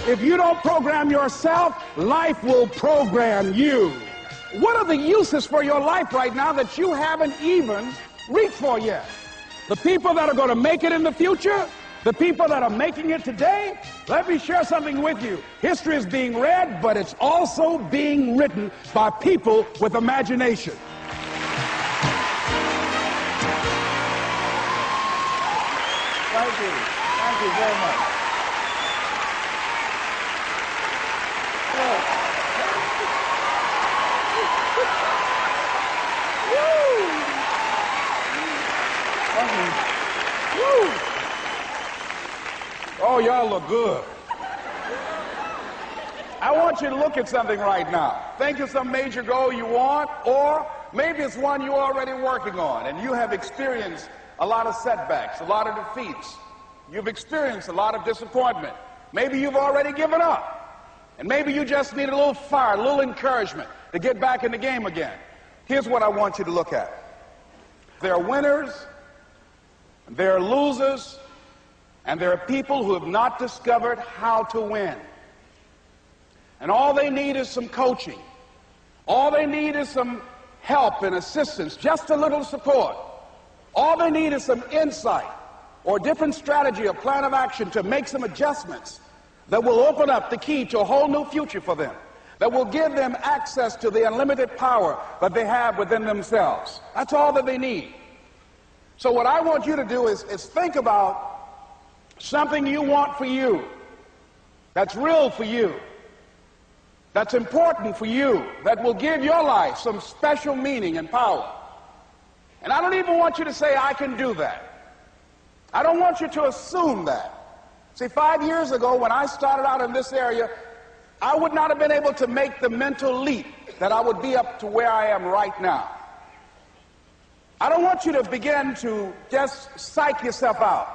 If you don't program yourself, life will program you. What are the uses for your life right now that you haven't even reached for yet? The people that are going to make it in the future, the people that are making it today, let me share something with you. History is being read, but it's also being written by people with imagination. Thank you. Thank you very much. Oh, y'all look good. I want you to look at something right now. Think of some major goal you want, or maybe it's one you're already working on, and you have experienced a lot of setbacks, a lot of defeats. You've experienced a lot of disappointment. Maybe you've already given up, and maybe you just need a little fire, a little encouragement to get back in the game again. Here's what I want you to look at. There are winners, there are losers, and there are people who have not discovered how to win. And all they need is some coaching. All they need is some help and assistance, just a little support. All they need is some insight or different strategy or plan of action to make some adjustments that will open up the key to a whole new future for them, that will give them access to the unlimited power that they have within themselves. That's all that they need. So what I want you to do is think about something you want for you, that's real for you, that's important for you, that will give your life some special meaning and power. And I don't even want you to say, I can do that. I don't want you to assume that. See, 5 years ago when I started out in this area, I would not have been able to make the mental leap that I would be up to where I am right now. I don't want you to begin to just psych yourself out.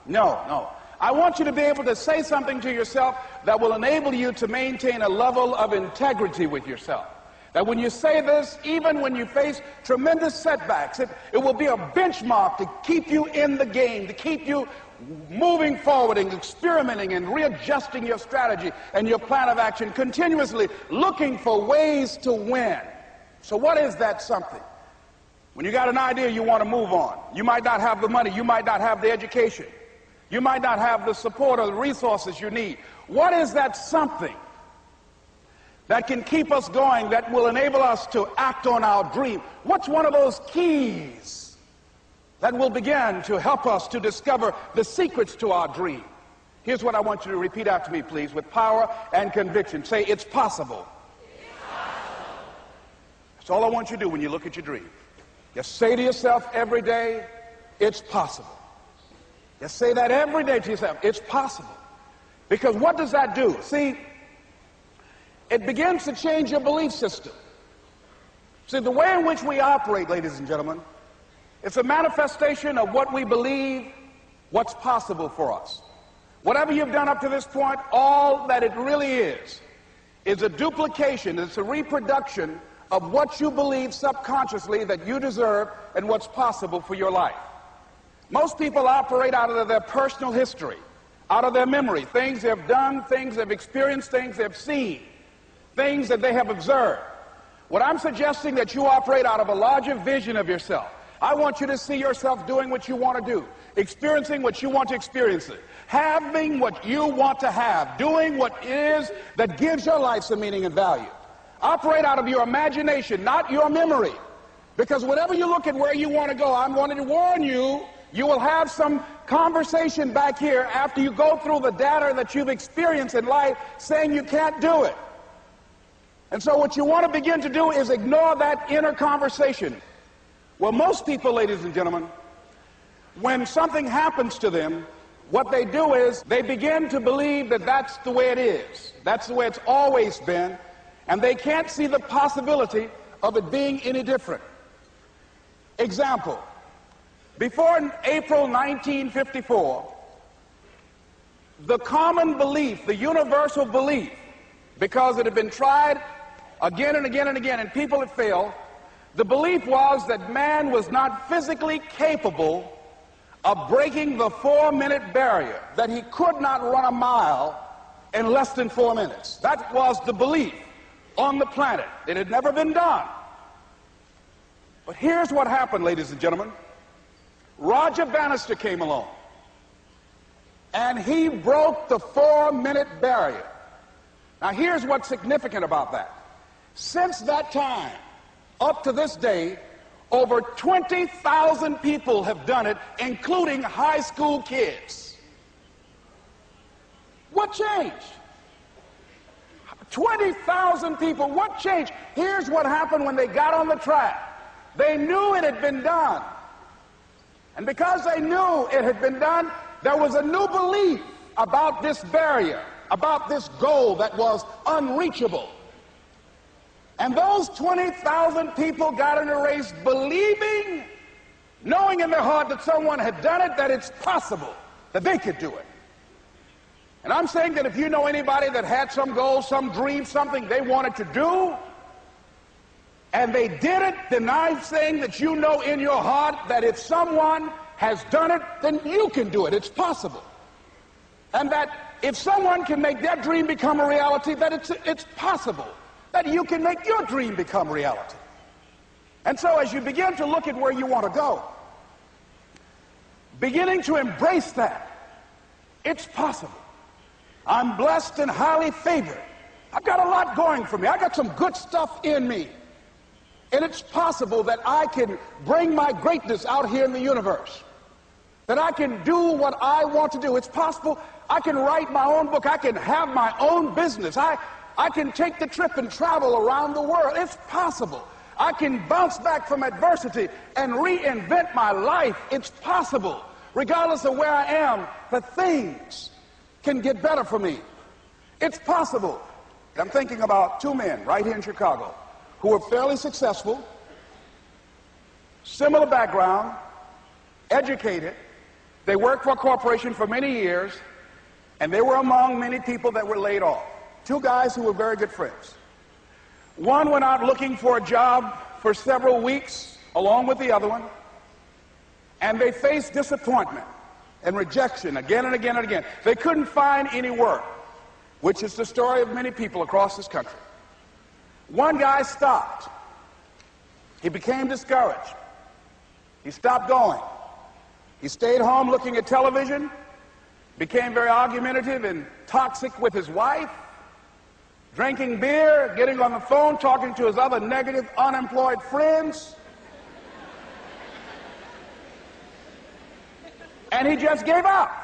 No. I want you to be able to say something to yourself that will enable you to maintain a level of integrity with yourself. That when you say this, even when you face tremendous setbacks, it will be a benchmark to keep you in the game, to keep you moving forward and experimenting and readjusting your strategy and your plan of action, continuously looking for ways to win. So what is that something? When you got an idea you want to move on, you might not have the money, you might not have the education, you might not have the support or the resources you need. What is that something that can keep us going, that will enable us to act on our dream? What's one of those keys that will begin to help us to discover the secrets to our dream? Here's what I want you to repeat after me, please, with power and conviction. Say, it's possible. It's possible. That's all I want you to do when you look at your dream. Just say to yourself every day, it's possible. Just say that every day to yourself, it's possible. Because what does that do? See, it begins to change your belief system. See, the way in which we operate, ladies and gentlemen, it's a manifestation of what we believe, what's possible for us. Whatever you've done up to this point, all that it really is a duplication, it's a reproduction of what you believe subconsciously that you deserve and what's possible for your life. Most people operate out of their personal history, out of their memory, things they've done, things they've experienced, things they've seen, things that they have observed. What I'm suggesting that you operate out of a larger vision of yourself. I want you to see yourself doing what you want to do, experiencing what you want to experience, having what you want to have, doing what it is that gives your life some meaning and value. Operate out of your imagination, not your memory. Because whenever you look at where you want to go, I'm wanting to warn you, you will have some conversation back here after you go through the data that you've experienced in life saying you can't do it. And so what you want to begin to do is ignore that inner conversation. Well, most people, ladies and gentlemen, when something happens to them, what they do is they begin to believe that that's the way it is. That's the way it's always been. And they can't see the possibility of it being any different. Example, before April 1954, the common belief, the universal belief, because it had been tried again and again and again and people had failed, the belief was that man was not physically capable of breaking the 4-minute barrier, that he could not run a mile in less than 4 minutes. That was the belief on the planet. It had never been done. But here's what happened, ladies and gentlemen. Roger Bannister came along, and he broke the 4-minute barrier. Now, here's what's significant about that. Since that time, up to this day, over 20,000 people have done it, including high school kids. What changed? 20,000 people. What changed? Here's what happened when they got on the track. They knew it had been done. And because they knew it had been done, there was a new belief about this barrier, about this goal that was unreachable. And those 20,000 people got in a race believing, knowing in their heart that someone had done it, that it's possible, that they could do it. And I'm saying that if you know anybody that had some goal, some dream, something they wanted to do, and they did it, then I'm saying that you know in your heart that if someone has done it, then you can do it. It's possible. And that if someone can make their dream become a reality, that it's possible that you can make your dream become reality. And so as you begin to look at where you want to go, beginning to embrace that, it's possible. I'm blessed and highly favored. I've got a lot going for me. I got some good stuff in me. And it's possible that I can bring my greatness out here in the universe. That I can do what I want to do. It's possible I can write my own book. I can have my own business. I can take the trip and travel around the world. It's possible. I can bounce back from adversity and reinvent my life. It's possible. Regardless of where I am, that things can get better for me. It's possible. I'm thinking about two men right here in Chicago who were fairly successful, similar background, educated. They worked for a corporation for many years, and they were among many people that were laid off. Two guys who were very good friends. One went out looking for a job for several weeks along with the other one, and they faced disappointment and rejection again and again and again. They couldn't find any work, which is the story of many people across this country. One guy stopped. He became discouraged. He stopped going. He stayed home looking at television, became very argumentative and toxic with his wife, drinking beer, getting on the phone, talking to his other negative, unemployed friends. And he just gave up.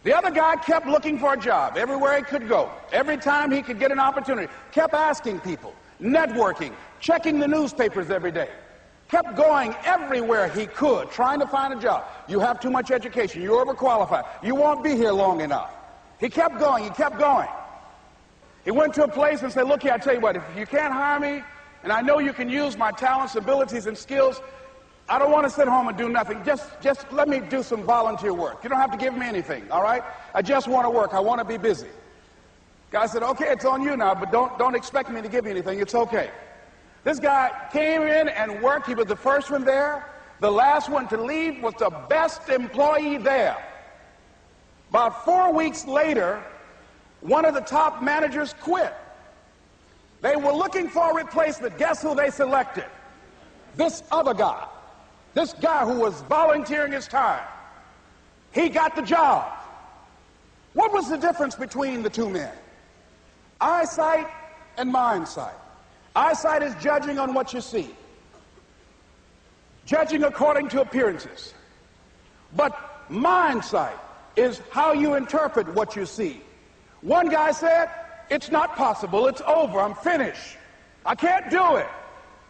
The other guy kept looking for a job everywhere he could go. Every time he could get an opportunity, kept asking people, networking, checking the newspapers every day. Kept going everywhere he could, trying to find a job. You have too much education. You're overqualified. You won't be here long enough. He kept going. He kept going. He went to a place and said, look here, I tell you what, if you can't hire me, and I know you can use my talents, abilities, and skills, I don't want to sit home and do nothing. Just let me do some volunteer work. You don't have to give me anything, all right? I just want to work. I want to be busy. Guy said, okay, it's on you now, but don't expect me to give you anything. It's okay. This guy came in and worked. He was the first one there. The last one to leave was the best employee there. About 4 weeks later, one of the top managers quit. They were looking for a replacement. Guess who they selected? This other guy. This guy who was volunteering his time. He got the job. What was the difference between the two men? Eyesight and mindsight. Eyesight is judging on what you see, judging according to appearances. But mindsight is how you interpret what you see. One guy said, it's not possible, it's over, I'm finished. I can't do it.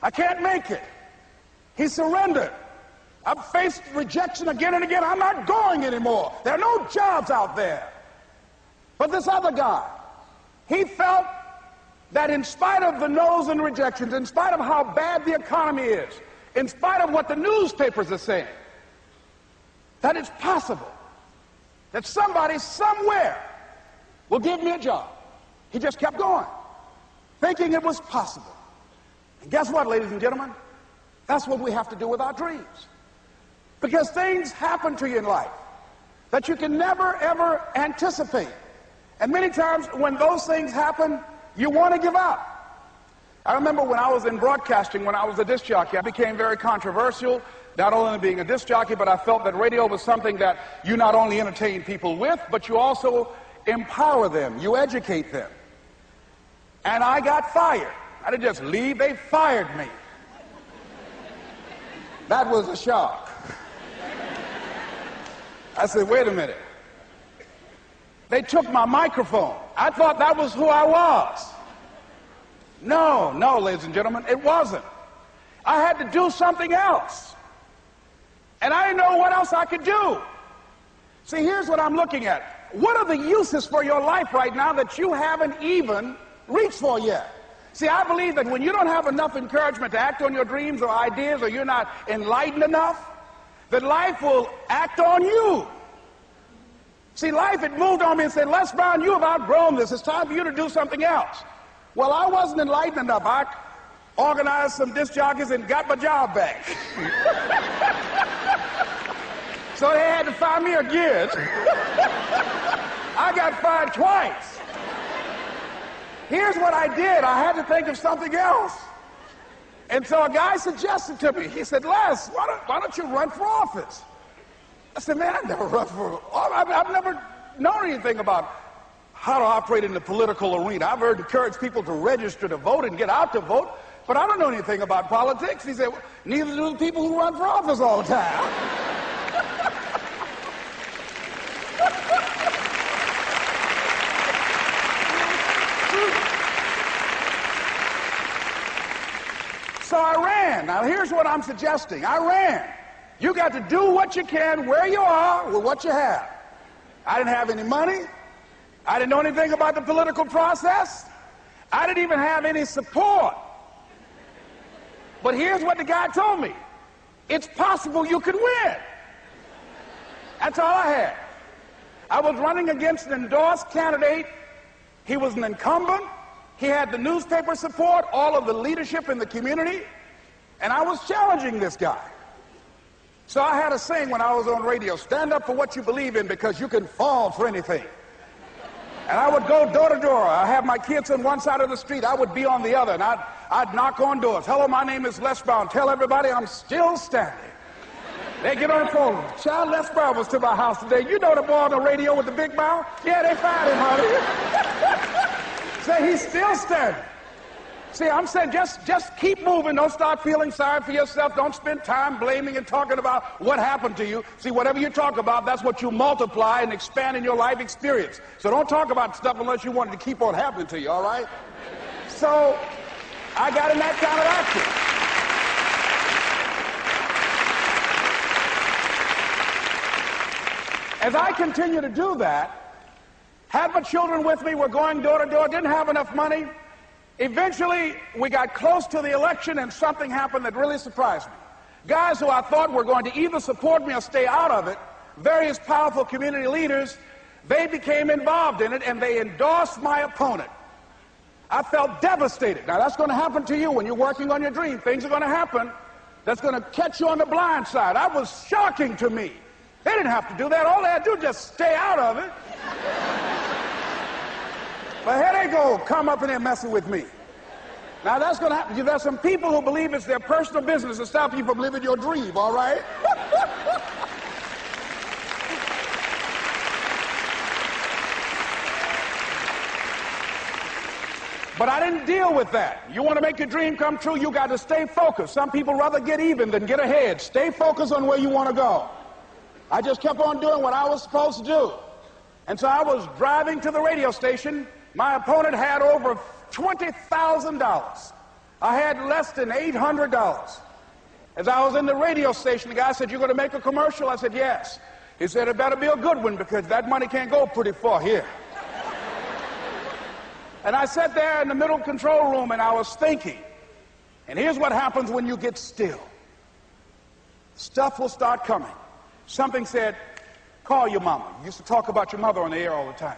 I can't make it. He surrendered. I've faced rejection again and again. I'm not going anymore. There are no jobs out there. But this other guy, he felt that in spite of the no's and rejections, in spite of how bad the economy is, in spite of what the newspapers are saying, that it's possible that somebody somewhere will give me a job. He just kept going, thinking it was possible. And guess what, ladies and gentlemen? That's what we have to do with our dreams. Because things happen to you in life that you can never, ever anticipate. And many times when those things happen, you want to give up. I remember when I was in broadcasting, when I was a disc jockey, I became very controversial, not only being a disc jockey, but I felt that radio was something that you not only entertain people with, but you also empower them, you educate them. And I got fired. I didn't just leave, they fired me. That was a shock. I said, wait a minute. They took my microphone. I thought that was who I was. No, ladies and gentlemen, it wasn't. I had to do something else. And I didn't know what else I could do. See, here's what I'm looking at. What are the uses for your life right now that you haven't even reached for yet? See, I believe that when you don't have enough encouragement to act on your dreams or ideas, or you're not enlightened enough, that life will act on you. See, life had moved on me and said, Les Brown, you have outgrown this. It's time for you to do something else. Well, I wasn't enlightened enough. I organized some disc jockeys and got my job back. So they had to fire me again. I got fired twice. Here's what I did. I had to think of something else. And so a guy suggested to me, he said, Les, why don't you run for office? I said, man, I've never run for office. I've never known anything about how to operate in the political arena. I've heard encourage people to register to vote and get out to vote, but I don't know anything about politics. He said, well, neither do the people who run for office all the time. So I ran. Now here's what I'm suggesting. I ran. You got to do what you can where you are with what you have. I didn't have any money. I didn't know anything about the political process. I didn't even have any support. But here's what the guy told me. It's possible you could win. That's all I had. I was running against an endorsed candidate. He was an incumbent. He had the newspaper support, all of the leadership in the community, and I was challenging this guy. So I had a saying when I was on radio, stand up for what you believe in because you can fall for anything. And I would go door to door. I have my kids on one side of the street. I would be on the other, and I'd knock on doors. Hello, my name is Les Brown. Tell everybody I'm still standing. They get on the phone. Child, Les Brown was to my house today. You know the boy on the radio with the big mouth? Yeah, they fired him, honey. Say he's still standing. See, I'm saying just keep moving. Don't start feeling sorry for yourself. Don't spend time blaming and talking about what happened to you. See, whatever you talk about, that's what you multiply and expand in your life experience. So don't talk about stuff unless you want it to keep on happening to you, all right? So I got in that kind of action. As I continue to do that, had my children with me, were going door to door, didn't have enough money. Eventually, we got close to the election and something happened that really surprised me. Guys who I thought were going to either support me or stay out of it, various powerful community leaders, they became involved in it and they endorsed my opponent. I felt devastated. Now, that's going to happen to you when you're working on your dream. Things are going to happen that's going to catch you on the blind side. That was shocking to me. They didn't have to do that. All they had to do was just stay out of it. But here they go, come up in there messing with me. Now that's going to happen. There's some people who believe it's their personal business to stop you from living your dream, all right? But I didn't deal with that. You want to make your dream come true, you got to stay focused. Some people rather get even than get ahead. Stay focused on where you want to go. I just kept on doing what I was supposed to do. And so I was driving to the radio station. My opponent had over $20,000. I had less than $800. As I was in the radio station, the guy said, "You're going to make a commercial?" I said, "Yes." He said, "It better be a good one because that money can't go pretty far here." And I sat there in the middle control room and I was thinking. And here's what happens when you get still. Stuff will start coming. Something said, "Call your mama." You used to talk about your mother on the air all the time.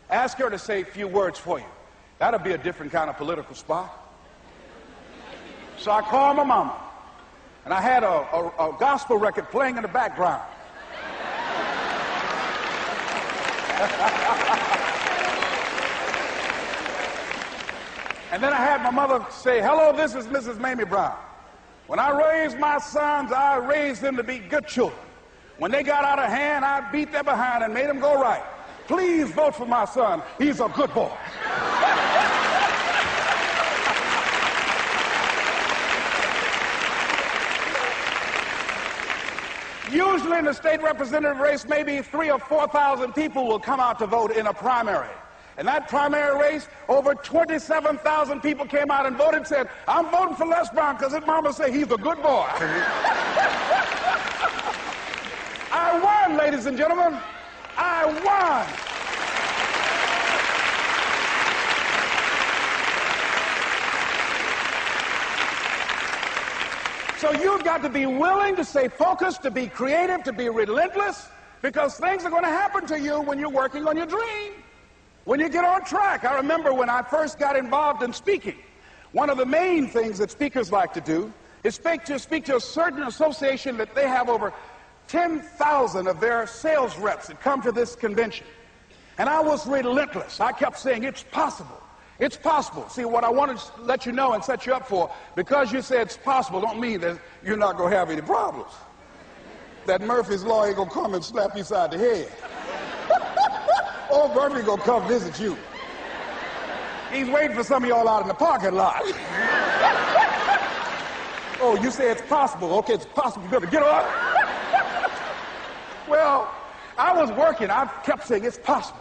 Ask her to say a few words for you. That'll be a different kind of political spot. So I called my mama, and I had a gospel record playing in the background. And then I had my mother say, hello, this is Mrs. Mamie Brown. When I raised my sons, I raised them to be good children. When they got out of hand, I beat their behind and made them go right. Please vote for my son. He's a good boy. Usually in the state representative race, maybe 3,000 or 4,000 people will come out to vote in a primary. In that primary race, over 27,000 people came out and voted and said, I'm voting for Les Brown because his mama said he's a good boy. I won, ladies and gentlemen. I won. So you've got to be willing to stay focused, to be creative, to be relentless, because things are going to happen to you when you're working on your dream, when you get on track. I remember when I first got involved in speaking, one of the main things that speakers like to do is speak to a certain association that they have over 10,000 of their sales reps that come to this convention. And I was relentless. I kept saying, it's possible. It's possible. See, what I wanted to let you know and set you up for, because you said it's possible, don't mean that you're not going to have any problems. That Murphy's Law ain't going to come and slap you side the head. Old Murphy going to come visit you. He's waiting for some of y'all out in the parking lot. Oh, you say it's possible. Okay, it's possible. You better get up. Well, I was working. I kept saying it's possible.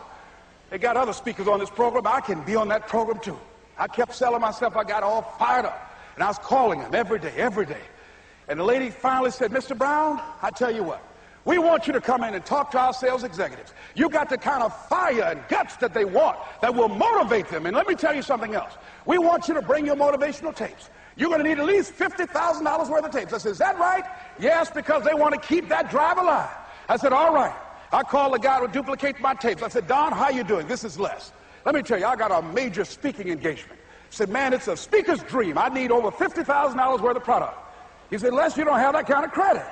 They got other speakers on this program. I can be on that program too. I kept selling myself. I got all fired up. And I was calling them every day, every day. And the lady finally said, Mr. Brown, I tell you what, we want you to come in and talk to our sales executives. You got the kind of fire and guts that they want, that will motivate them. And let me tell you something else. We want you to bring your motivational tapes. You're going to need at least $50,000 worth of tapes. I said, is that right? Yes, because they want to keep that drive alive. I said, all right. I called the guy who duplicates my tapes. I said, Don, how you doing? This is Les. Let me tell you, I got a major speaking engagement. He said, man, it's a speaker's dream. I need over $50,000 worth of product. He said, Les, you don't have that kind of credit.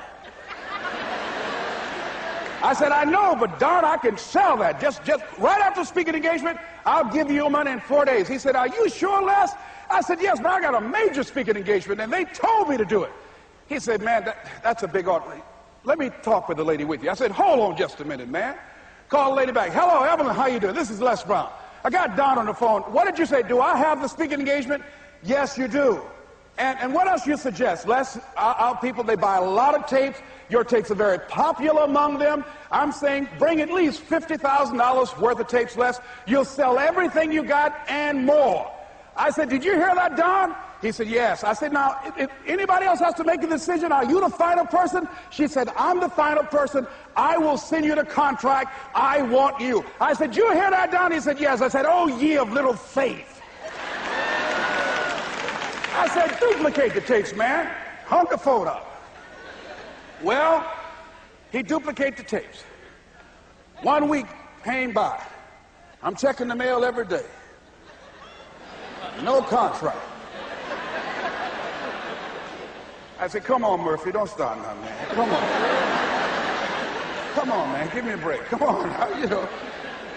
I said, I know, but Don, I can sell that. Just right after speaking engagement, I'll give you your money in 4 days. He said, are you sure, Les? I said, yes, but I got a major speaking engagement, and they told me to do it. He said, man, that's a big order. Let me talk with the lady with you. I said, hold on just a minute, man. Call the lady back. Hello, Evelyn, how you doing? This is Les Brown. I got Don on the phone. What did you say? Do I have the speaking engagement? Yes, you do. And what else you suggest? Les, our people, they buy a lot of tapes. Your tapes are very popular among them. I'm saying bring at least $50,000 worth of tapes, Les. You'll sell everything you got and more. I said, did you hear that, Don? He said, yes. I said, now, if anybody else has to make a decision, are you the final person? She said, I'm the final person. I will send you the contract. I want you. I said, you hear that, Don? He said, yes. I said, oh, ye of little faith. I said, duplicate the tapes, man. Hunk a phone up. Well, he duplicated the tapes. 1 week came by. I'm checking the mail every day. No contract. I said, come on, Murphy, don't start now, man. Come on. Come on, man, give me a break. Come on now, you know.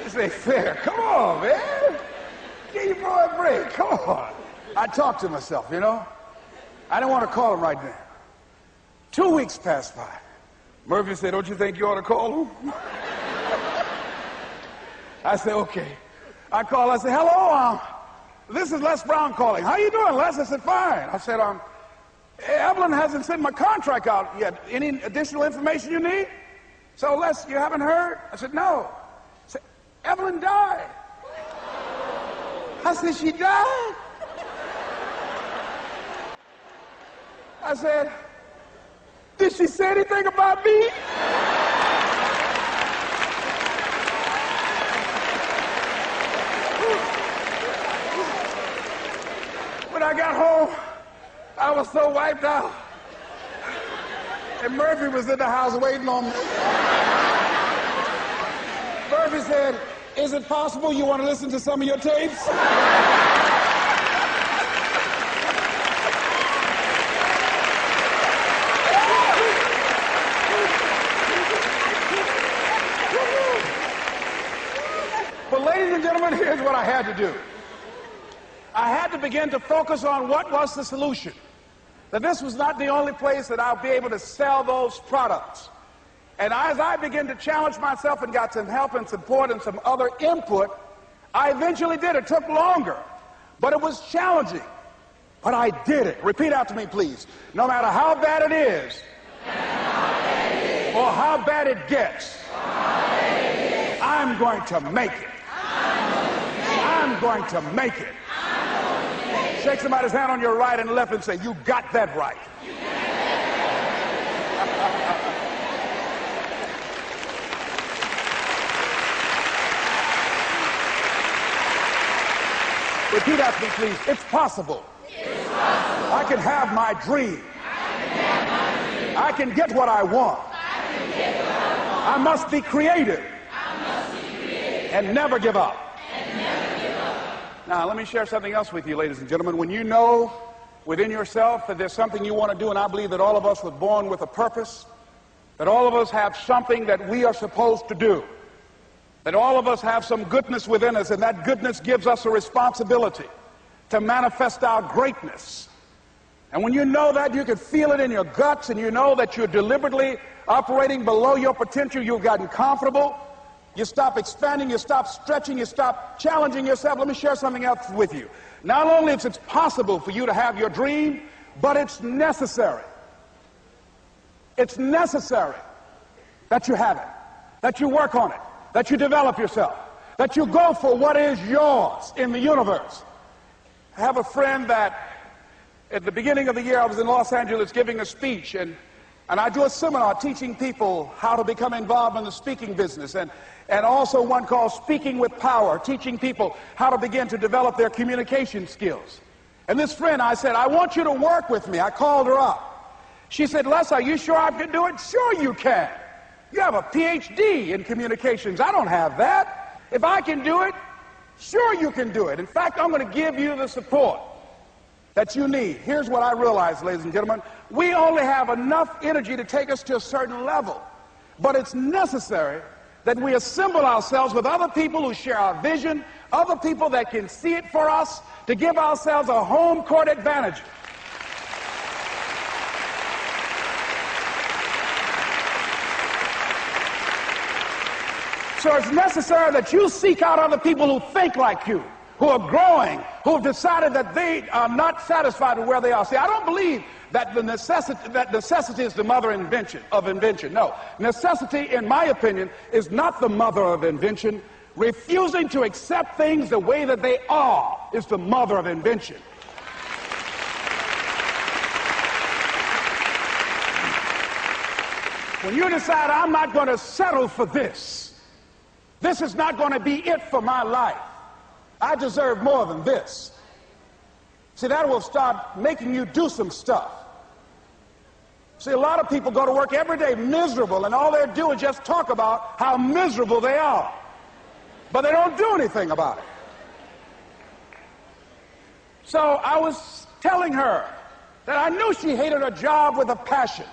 This ain't fair. Come on, man. Give your boy a break. Come on. I talked to myself, you know. I didn't want to call him right now. 2 weeks passed by. Murphy said, don't you think you ought to call him? I said, okay. I called. I said, hello, this is Les Brown calling. How you doing, Les? I said, fine. I said, Evelyn hasn't sent my contract out yet. Any additional information you need? So, Les, you haven't heard? I said, no. I said, Evelyn died. I said, she died? I said, did she say anything about me? When I got home, I was so wiped out. And Murphy was in the house waiting on me. Murphy said, is it possible you want to listen to some of your tapes? But ladies and gentlemen, here's what I had to do. I had to begin to focus on what was the solution. That this was not the only place that I'll be able to sell those products. And as I began to challenge myself and got some help and support and some other input, I eventually did. It took longer, but it was challenging. But I did it. Repeat after me, please. No matter how bad it is, or how bad it gets, I'm going to make it. I'm going to make it. Shake somebody's hand on your right and left and say, you got that right. Repeat after me, please. It's possible. It's possible. I can have my dream. I can get what I want. I must be creative. And never give up. Now, let me share something else with you, ladies and gentlemen. When you know within yourself that there's something you want to do, and I believe that all of us were born with a purpose, that all of us have something that we are supposed to do, that all of us have some goodness within us, and that goodness gives us a responsibility to manifest our greatness. And when you know that, you can feel it in your guts, and you know that you're deliberately operating below your potential. You've gotten comfortable. You stop expanding, you stop stretching, you stop challenging yourself. Let me share something else with you. Not only is it possible for you to have your dream, but it's necessary. It's necessary that you have it, that you work on it, that you develop yourself, that you go for what is yours in the universe. I have a friend that at the beginning of the year I was in Los Angeles giving a speech, and I do a seminar teaching people how to become involved in the speaking business, and also one called Speaking with Power, teaching people how to begin to develop their communication skills. And this friend, I said, I want you to work with me. I called her up. She said, Les, are you sure I can do it? Sure you can. You have a PhD in communications. I don't have that. If I can do it, sure you can do it. In fact, I'm going to give you the support that you need. Here's what I realize, ladies and gentlemen. We only have enough energy to take us to a certain level. But it's necessary that we assemble ourselves with other people who share our vision, other people that can see it for us, to give ourselves a home court advantage. So it's necessary that you seek out other people who think like you, who are growing, who have decided that they are not satisfied with where they are. See, I don't believe that necessity is the mother of invention. No, necessity, in my opinion, is not the mother of invention. Refusing to accept things the way that they are is the mother of invention. When you decide, I'm not going to settle for this, this is not going to be it for my life, I deserve more than this. See, that will start making you do some stuff. See, a lot of people go to work every day miserable, and all they do is just talk about how miserable they are. But they don't do anything about it. So I was telling her that I knew she hated her job with a passion.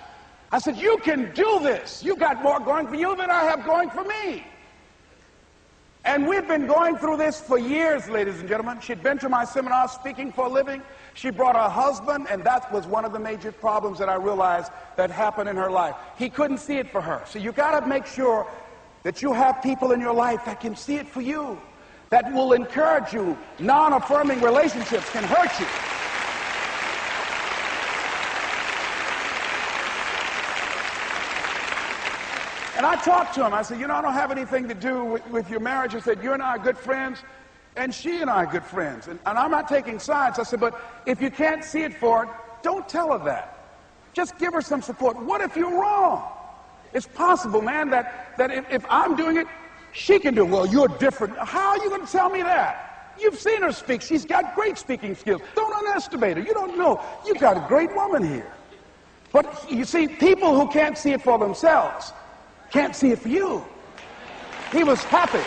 I said, you can do this. You got more going for you than I have going for me. And we've been going through this for years, ladies and gentlemen. She'd been to my seminar speaking for a living. She brought her husband, and that was one of the major problems that I realized that happened in her life. He couldn't see it for her. So you got to make sure that you have people in your life that can see it for you, that will encourage you. Non-affirming relationships can hurt you. And I talked to him. I said, you know, I don't have anything to do with your marriage. I said, you and I are good friends, and she and I are good friends. And I'm not taking sides. I said, but if you can't see it for her, don't tell her that. Just give her some support. What if you're wrong? It's possible, man, that if I'm doing it, she can do it. Well, you're different. How are you going to tell me that? You've seen her speak. She's got great speaking skills. Don't underestimate her. You don't know. You've got a great woman here. But you see, people who can't see it for themselves can't see it for you. He was happy.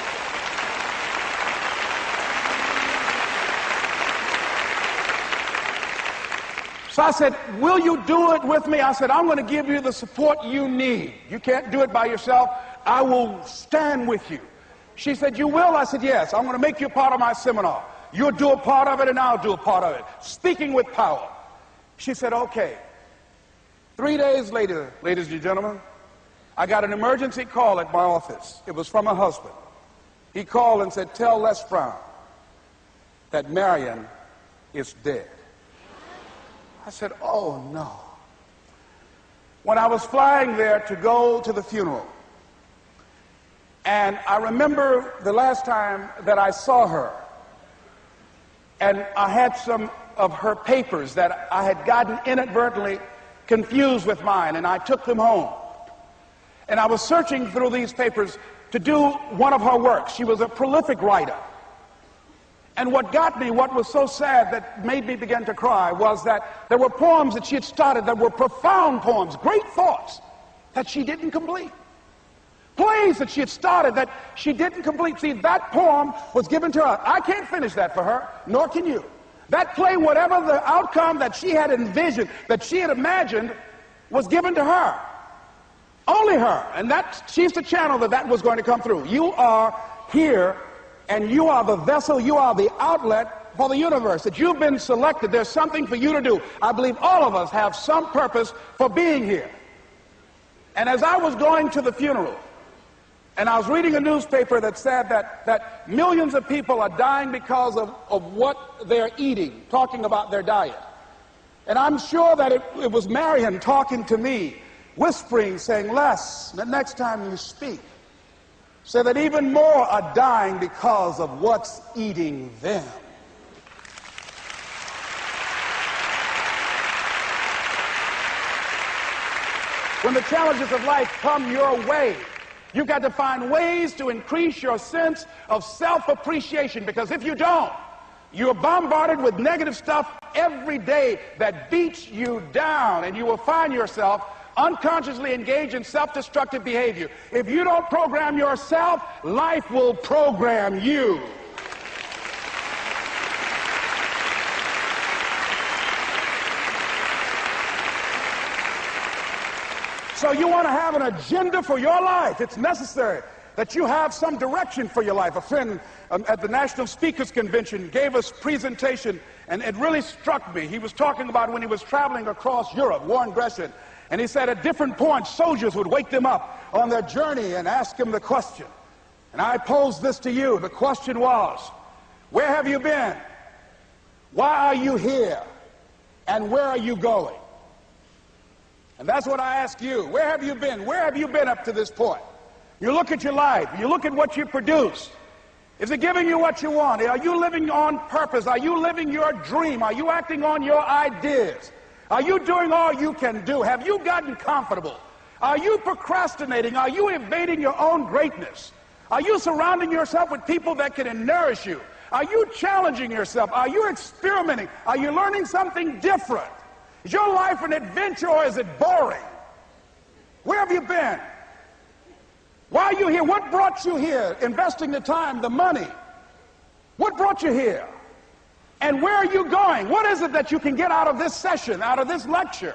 So I said, will you do it with me? I said, I'm going to give you the support you need. You can't do it by yourself. I will stand with you. She said, you will? I said, yes. I'm going to make you part of my seminar. You'll do a part of it and I'll do a part of it. Speaking with power. She said, okay. 3 days later, ladies and gentlemen, I got an emergency call at my office. It was from her husband. He called and said, tell Les Brown that Marion is dead. I said, oh no. When I was flying there to go to the funeral, and I remember the last time that I saw her, and I had some of her papers that I had gotten inadvertently confused with mine, and I took them home. And I was searching through these papers to do one of her works. She was a prolific writer. And what got me, what was so sad that made me begin to cry, was that there were poems that she had started that were profound poems, great thoughts that she didn't complete. Plays that she had started that she didn't complete. See, that poem was given to her. I can't finish that for her, nor can you. That play, whatever the outcome that she had envisioned, that she had imagined, was given to her. Only her. And she's the channel that was going to come through. You are here, and you are the vessel, you are the outlet for the universe. That you've been selected. There's something for you to do. I believe all of us have some purpose for being here. And as I was going to the funeral, and I was reading a newspaper that said that millions of people are dying because of what they're eating, talking about their diet. And I'm sure that it was Marion talking to me, whispering, saying, Les, the next time you speak, say that even more are dying because of what's eating them. When the challenges of life come your way, you've got to find ways to increase your sense of self-appreciation, because if you don't, you're bombarded with negative stuff every day that beats you down, and you will find yourself unconsciously engaged in self-destructive behavior. If you don't program yourself, life will program you. So you want to have an agenda for your life. It's necessary that you have some direction for your life. A friend at the National Speakers Convention gave us a presentation, and it really struck me. He was talking about when he was traveling across Europe, Warren Gresham, and he said at different points, soldiers would wake them up on their journey and ask them the question. And I posed this to you. The question was, where have you been? Why are you here? And where are you going? And that's what I ask you. Where have you been? Where have you been up to this point? You look at your life. You look at what you produce. Is it giving you what you want? Are you living on purpose? Are you living your dream? Are you acting on your ideas? Are you doing all you can do? Have you gotten comfortable? Are you procrastinating? Are you evading your own greatness? Are you surrounding yourself with people that can nourish you? Are you challenging yourself? Are you experimenting? Are you learning something different? Is your life an adventure, or is it boring? Where have you been? Why are you here? What brought you here? Investing the time, the money. What brought you here? And where are you going? What is it that you can get out of this session, out of this lecture?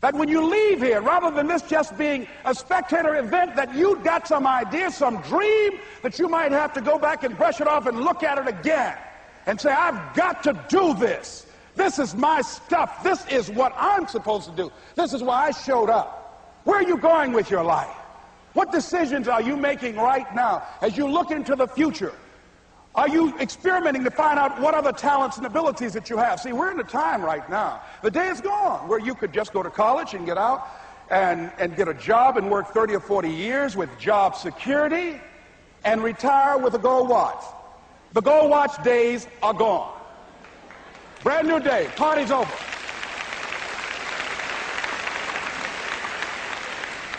That when you leave here, rather than this just being a spectator event, that you got some idea, some dream, that you might have to go back and brush it off and look at it again and say, I've got to do this. This is my stuff. This is what I'm supposed to do. This is why I showed up. Where are you going with your life? What decisions are you making right now as you look into the future? Are you experimenting to find out what other talents and abilities that you have? See, we're in a time right now. The day is gone where you could just go to college and get out and get a job and work 30 or 40 years with job security and retire with a gold watch. The gold watch days are gone. Brand new day. Party's over.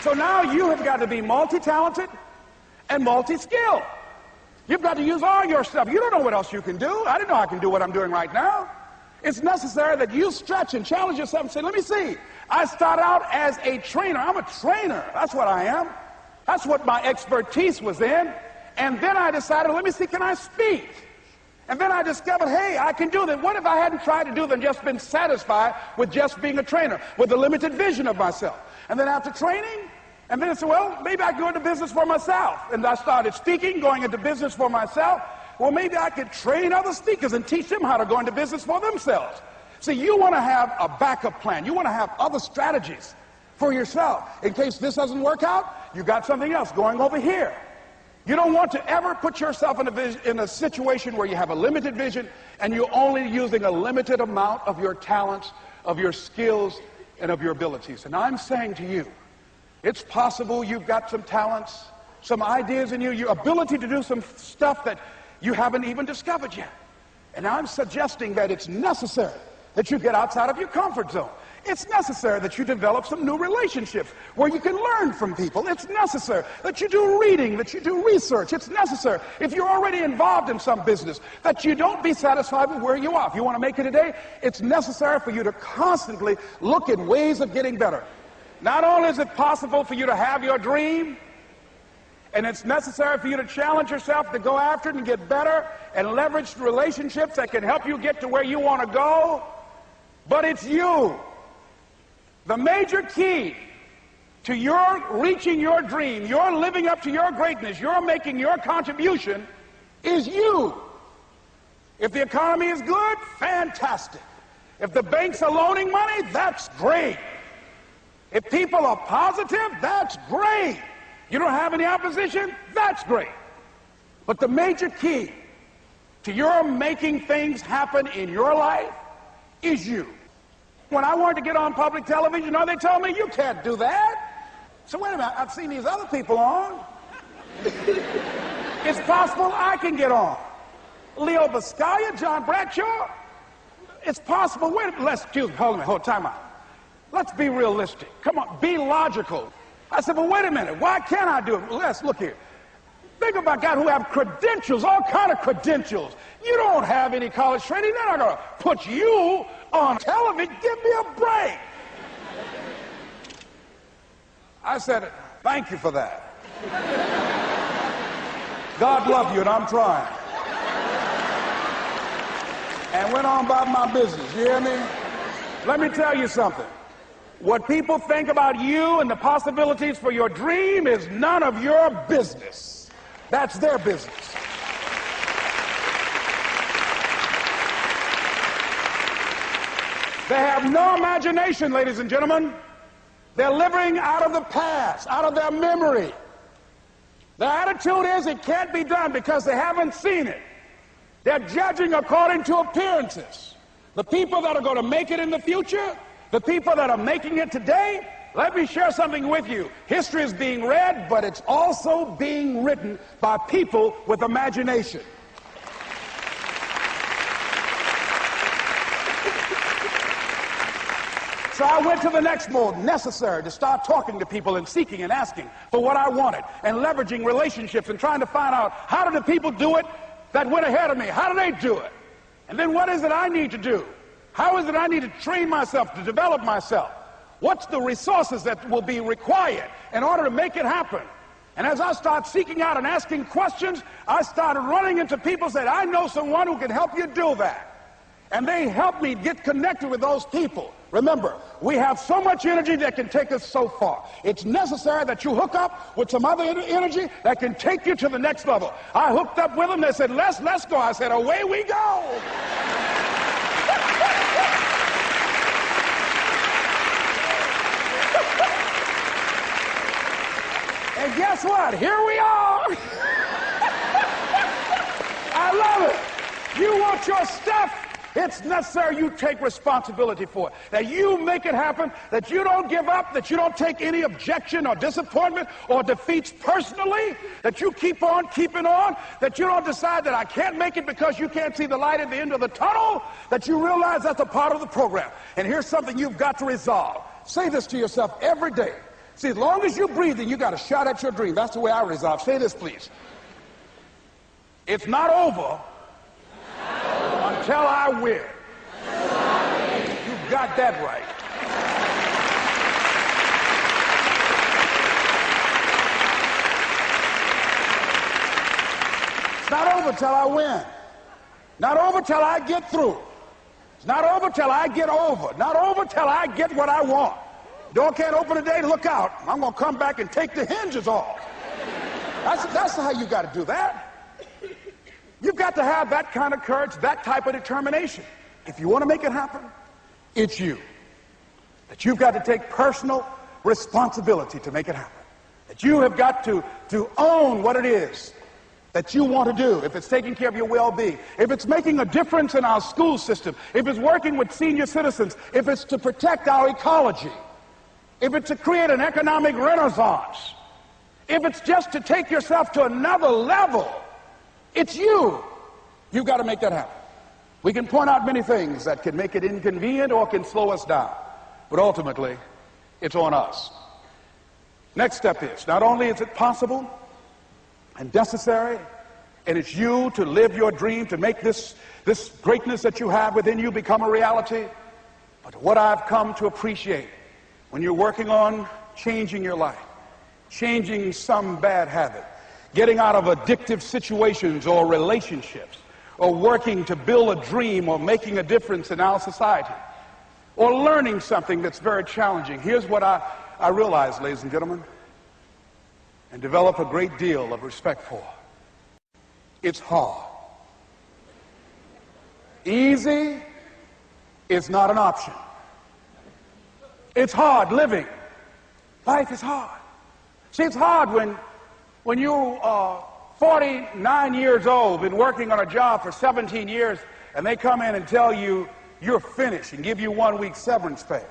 So now you have got to be multi-talented and multi-skilled. You've got to use all your stuff. You don't know what else you can do. I didn't know I can do what I'm doing right now. It's necessary that you stretch and challenge yourself and say, let me see. I start out as a trainer. I'm a trainer. That's what I am. That's what my expertise was in. And then I decided, let me see, can I speak? And then I discovered, hey, I can do that. What if I hadn't tried to do than just been satisfied with just being a trainer, with a limited vision of myself? And then after training, and then I said, well, maybe I can go into business for myself. And I started speaking, going into business for myself, well, maybe I could train other speakers and teach them how to go into business for themselves. See, you want to have a backup plan. You want to have other strategies for yourself. In case this doesn't work out, you got something else going over here. You don't want to ever put yourself in a situation where you have a limited vision and you're only using a limited amount of your talents, of your skills, and of your abilities. And I'm saying to you, it's possible you've got some talents, some ideas in you, your ability to do some stuff that you haven't even discovered yet. And I'm suggesting that it's necessary that you get outside of your comfort zone. It's necessary that you develop some new relationships where you can learn from people. It's necessary that you do reading, that you do research. It's necessary, if you're already involved in some business, that you don't be satisfied with where you are. If you want to make it today, it's necessary for you to constantly look at ways of getting better. Not only is it possible for you to have your dream, and it's necessary for you to challenge yourself to go after it and get better and leverage relationships that can help you get to where you want to go, but it's you. The major key to your reaching your dream, your living up to your greatness, your making your contribution is you. If the economy is good, fantastic. If the banks are loaning money, that's great. If people are positive, that's great. You don't have any opposition, that's great. But the major key to your making things happen in your life is you. When I wanted to get on public television, you know, they told me, you can't do that. So wait a minute, I've seen these other people on. It's possible I can get on. Leo Biscaya, John Bradshaw. It's possible. Wait a minute, excuse me, hold on, time out. Let's be realistic. Come on, be logical. I said, well, wait a minute, why can't I do it? Well, let's look here. Think about guys who have credentials, all kind of credentials. You don't have any college training. They're not going to put you on television. Give me a break. I said, thank you for that. God love you, and I'm trying. And went on about my business. You hear me? Let me tell you something. What people think about you and the possibilities for your dream is none of your business. That's their business. They have no imagination, ladies and gentlemen. They're living out of the past, out of their memory. Their attitude is it can't be done because they haven't seen it. They're judging according to appearances. The people that are going to make it in the future, the people that are making it today, let me share something with you. History is being read, but it's also being written by people with imagination. So I went to the next mode, necessary to start talking to people and seeking and asking for what I wanted and leveraging relationships and trying to find out how did the people do it that went ahead of me? How do they do it? And then what is it I need to do? How is it I need to train myself, to develop myself? What's the resources that will be required in order to make it happen? And as I start seeking out and asking questions, I started running into people who said, I know someone who can help you do that. And they helped me get connected with those people. Remember, we have so much energy that can take us so far. It's necessary that you hook up with some other energy that can take you to the next level. I hooked up with them. They said, let's go. I said, away we go. And guess what? Here we are. I love it. You want your stuff? It's necessary you take responsibility for it, that you make it happen, that you don't give up, that you don't take any objection or disappointment or defeats personally, that you keep on keeping on, that you don't decide that I can't make it because you can't see the light at the end of the tunnel, that you realize that's a part of the program. And here's something you've got to resolve. Say this to yourself every day. See, as long as you're breathing, you got a shot at your dream. That's the way I resolve. Say this, please. It's not over until I win. You've got that right. It's not over till I win. Not over till I get through. It's not over till I get over. Not over till I get what I want. Door can't open today, look out. I'm going to come back and take the hinges off. That's how you got to do that. You've got to have that kind of courage, that type of determination. If you want to make it happen, it's you. That you've got to take personal responsibility to make it happen. That you have got to own what it is that you want to do. If it's taking care of your well-being, if it's making a difference in our school system, if it's working with senior citizens, if it's to protect our ecology, if it's to create an economic renaissance, if it's just to take yourself to another level, it's you. You've got to make that happen. We can point out many things that can make it inconvenient or can slow us down, but ultimately, it's on us. Next step is, not only is it possible and necessary, and it's you to live your dream, to make this greatness that you have within you become a reality, but what I've come to appreciate when you're working on changing your life, changing some bad habit, getting out of addictive situations or relationships, or working to build a dream or making a difference in our society, or learning something that's very challenging. Here's what I realize, ladies and gentlemen, and develop a great deal of respect for. It's hard. Easy is not an option. It's hard living. Life is hard. See, it's hard when you are 49 years old, been working on a job for 17 years, and they come in and tell you you're finished and give you 1 week severance pay.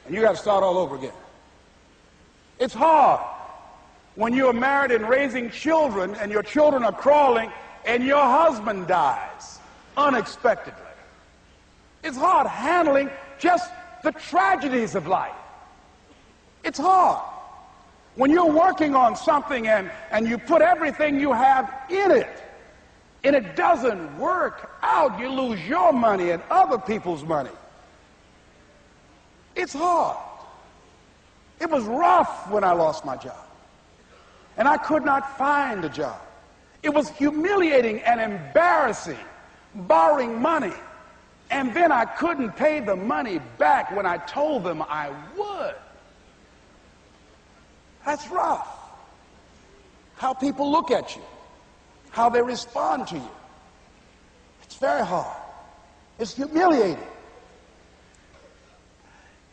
And you got to start all over again. It's hard when you are married and raising children and your children are crawling and your husband dies unexpectedly. It's hard handling just the tragedies of life. It's hard when you're working on something and you put everything you have in it and it doesn't work out. You lose your money and other people's money. It's hard. It was rough when I lost my job, and I could not find a job. It was humiliating and embarrassing, borrowing money, and then I couldn't pay the money back when I told them I would. That's rough. How people look at you, how they respond to you. It's very hard. It's humiliating.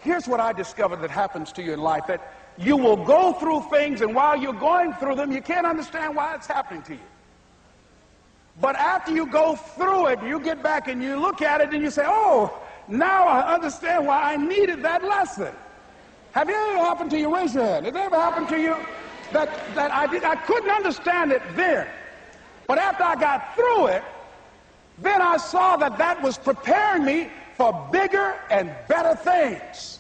Here's what I discovered that happens to you in life, that you will go through things, and while you're going through them, you can't understand why it's happening to you. But after you go through it, you get back and you look at it and you say, oh, now I understand why I needed that lesson. Have you ever happened to you? Raise your hand. Has it ever happened to you that I couldn't understand it then, but after I got through it, then I saw that that was preparing me for bigger and better things.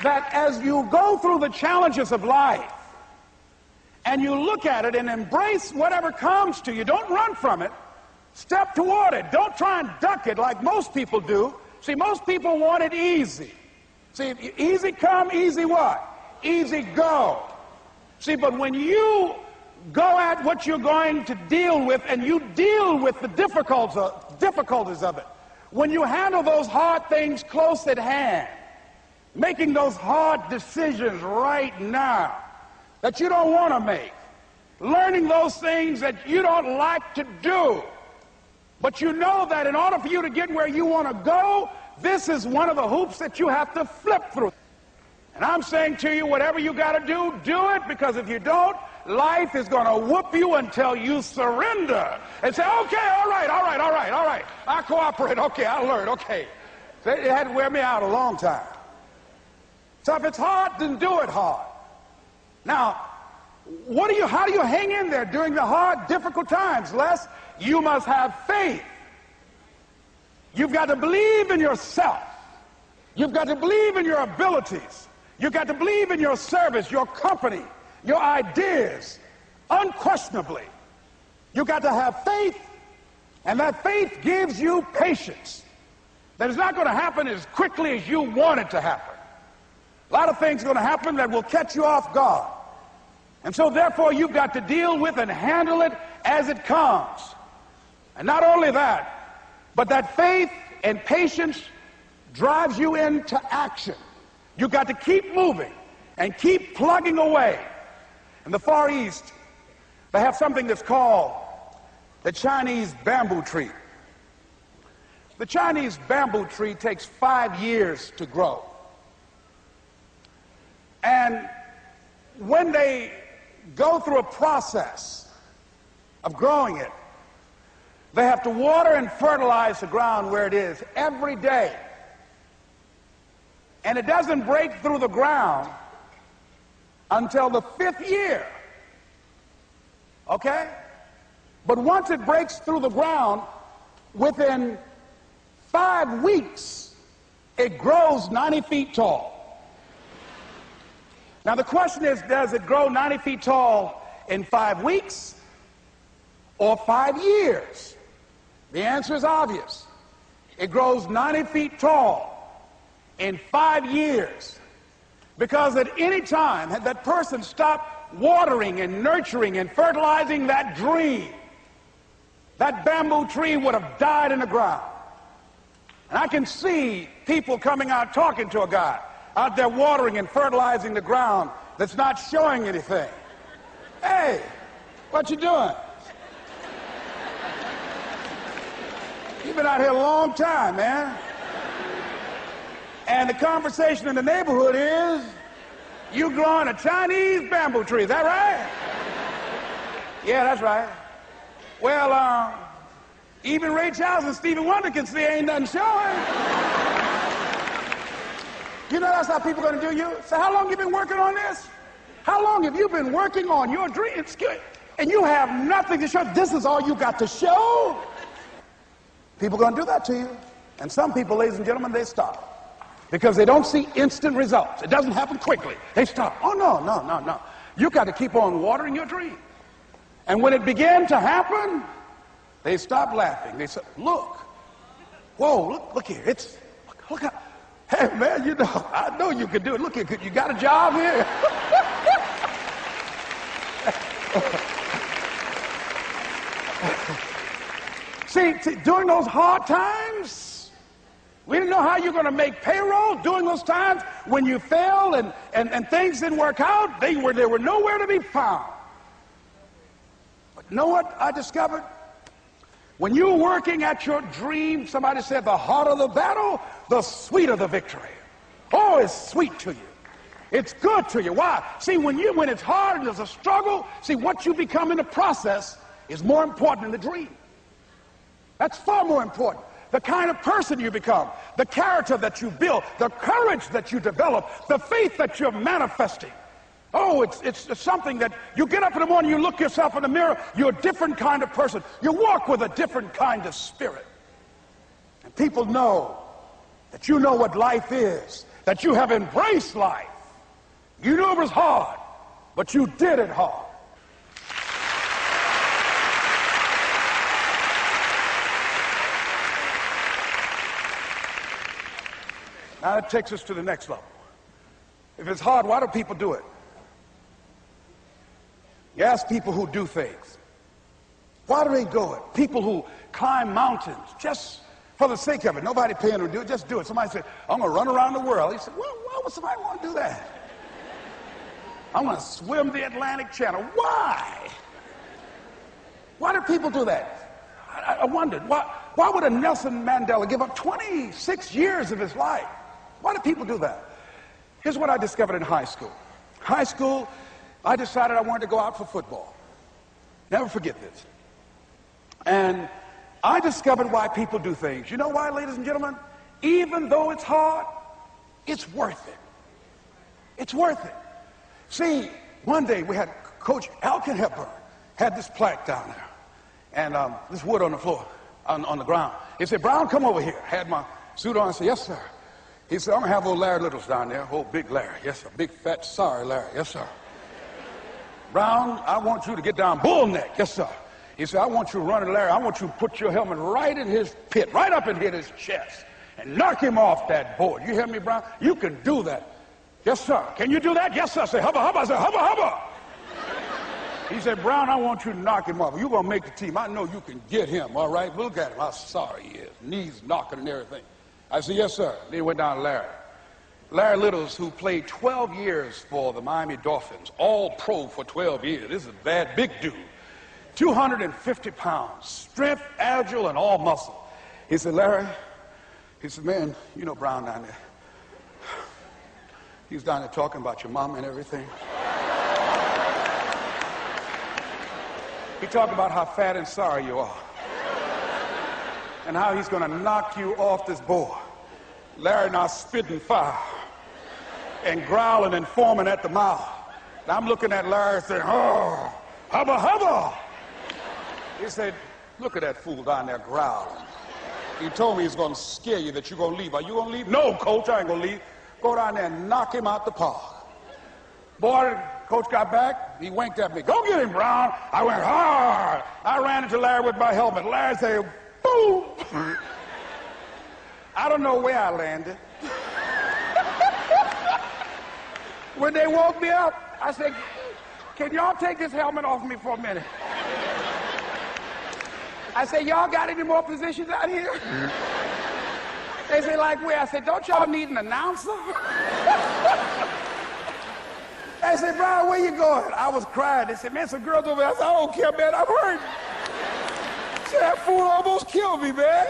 That as you go through the challenges of life and you look at it and embrace whatever comes to you, don't run from it. Step toward it. Don't try and duck it like most people do. See, most people want it easy. See, easy come, easy what? Easy go. See, but when you go at what you're going to deal with and you deal with the difficulties of it, when you handle those hard things close at hand, making those hard decisions right now that you don't want to make, learning those things that you don't like to do, but you know that in order for you to get where you want to go, this is one of the hoops that you have to flip through. And I'm saying to you, whatever you got to do, do it, because if you don't, life is going to whoop you until you surrender and say, okay, all right, I cooperate, okay, I learned, okay. It had to wear me out a long time. So if it's hard, then do it hard. Now, how do you hang in there during the hard, difficult times, Les? You must have faith. You've got to believe in yourself. You've got to believe in your abilities. You've got to believe in your service, your company, your ideas, unquestionably. You've got to have faith, and that faith gives you patience. That is not going to happen as quickly as you want it to happen. A lot of things are going to happen that will catch you off guard. And so therefore you've got to deal with and handle it as it comes. And not only that, but that faith and patience drives you into action. You got to keep moving and keep plugging away. In the Far East, they have something that's called the Chinese bamboo tree. The Chinese bamboo tree takes 5 years to grow. And when they go through a process of growing it, they have to water and fertilize the ground where it is every day. And it doesn't break through the ground until the 5th year. Okay? But once it breaks through the ground, within 5 weeks, it grows 90 feet tall. Now the question is, does it grow 90 feet tall in 5 weeks or 5 years? The answer is obvious. It grows 90 feet tall in 5 years. Because at any time, had that person stopped watering and nurturing and fertilizing that dream, that bamboo tree would have died in the ground. And I can see people coming out talking to a guy out there watering and fertilizing the ground that's not showing anything. Hey, what you doing? You've been out here a long time, man. And the conversation in the neighborhood is, you growing a Chinese bamboo tree, is that right? Yeah, that's right. Well, even Ray Charles and Stevie Wonder can see ain't nothing showing. You know that's how people are going to do you? So how long you been working on this? How long have you been working on your dreams? And you have nothing to show. This is all you got to show? People are going to do that to you. And some people, ladies and gentlemen, they stop. Because they don't see instant results. It doesn't happen quickly. They stop. Oh, no. You got to keep on watering your dream. And when it began to happen, they stopped laughing. They said, look. Whoa, look here. Look how. Hey, man, you know, I know you can do it. Look here, you got a job here? See, during those hard times, we didn't know how you're going to make payroll. During those times when you failed and things didn't work out, they were nowhere to be found. But you know what I discovered? When you're working at your dream, somebody said the harder the battle, the sweeter the victory. Oh, it's sweet to you. It's good to you. Why? See, when it's hard and there's a struggle, see, what you become in the process is more important than the dream. That's far more important. The kind of person you become, the character that you build, the courage that you develop, the faith that you're manifesting. Oh, it's something that you get up in the morning, you look yourself in the mirror, you're a different kind of person. You walk with a different kind of spirit. And people know that you know what life is, that you have embraced life. You knew it was hard, but you did it hard. Now that takes us to the next level. If it's hard, why do people do it? You ask people who do things. Why do they do it? People who climb mountains just for the sake of it. Nobody paying them to do it, just do it. Somebody said, I'm going to run around the world. He said, well, why would somebody want to do that? I'm going to swim the Atlantic Channel. Why? Why do people do that? I wondered, why would a Nelson Mandela give up 26 years of his life? Why do people do that? Here's what I discovered in high school. High school, I decided I wanted to go out for football. Never forget this. And I discovered why people do things. You know why, ladies and gentlemen? Even though it's hard, it's worth it. It's worth it. See, one day we had Coach Alkin Hepburn had this plaque down there and this wood on the floor, on the ground. He said, Brown, come over here. Had my suit on. I said, yes, sir. He said, I'm going to have old Larry Littles down there. Old big Larry. Yes, sir. Big, fat, sorry Larry. Yes, sir. Brown, I want you to get down bull neck. Yes, sir. He said, I want you to run at Larry. I want you to put your helmet right in his pit, right up in his chest, and knock him off that board. You hear me, Brown? You can do that. Yes, sir. Can you do that? Yes, sir. I say, hubba, hubba. I say, hubba, hubba. He said, Brown, I want you to knock him off. You're going to make the team. I know you can get him, all right? Look at him. How sorry he is. Knees knocking and everything. I said, yes, sir. Then he went down to Larry. Larry Littles, who played 12 years for the Miami Dolphins, all pro for 12 years. This is a bad, big dude. 250 pounds, strength, agile, and all muscle. He said, Larry, he said, man, you know Brown down there. He's down there talking about your mom and everything. He talked about how fat and sorry you are and how he's going to knock you off this board. Larry now spitting fire and growling and foaming at the mouth. And I'm looking at Larry saying, oh, hubba, hubba. He said, look at that fool down there growling. He told me he's going to scare you, that you're going to leave. Are you going to leave? No, coach, I ain't going to leave. Go down there and knock him out the park. Boy, coach got back. He winked at me. Go get him, Brown. I went hard. I ran into Larry with my helmet. Larry said, boom. I don't know where I landed. When they woke me up, I said, can y'all take this helmet off me for a minute? I said, y'all got any more positions out here? They said, like where? I said, don't y'all need an announcer? They said, Brian, where you going? I was crying. They said, man, some girls over there. I said, I don't care, man, I'm hurt. Said, that fool almost killed me, man.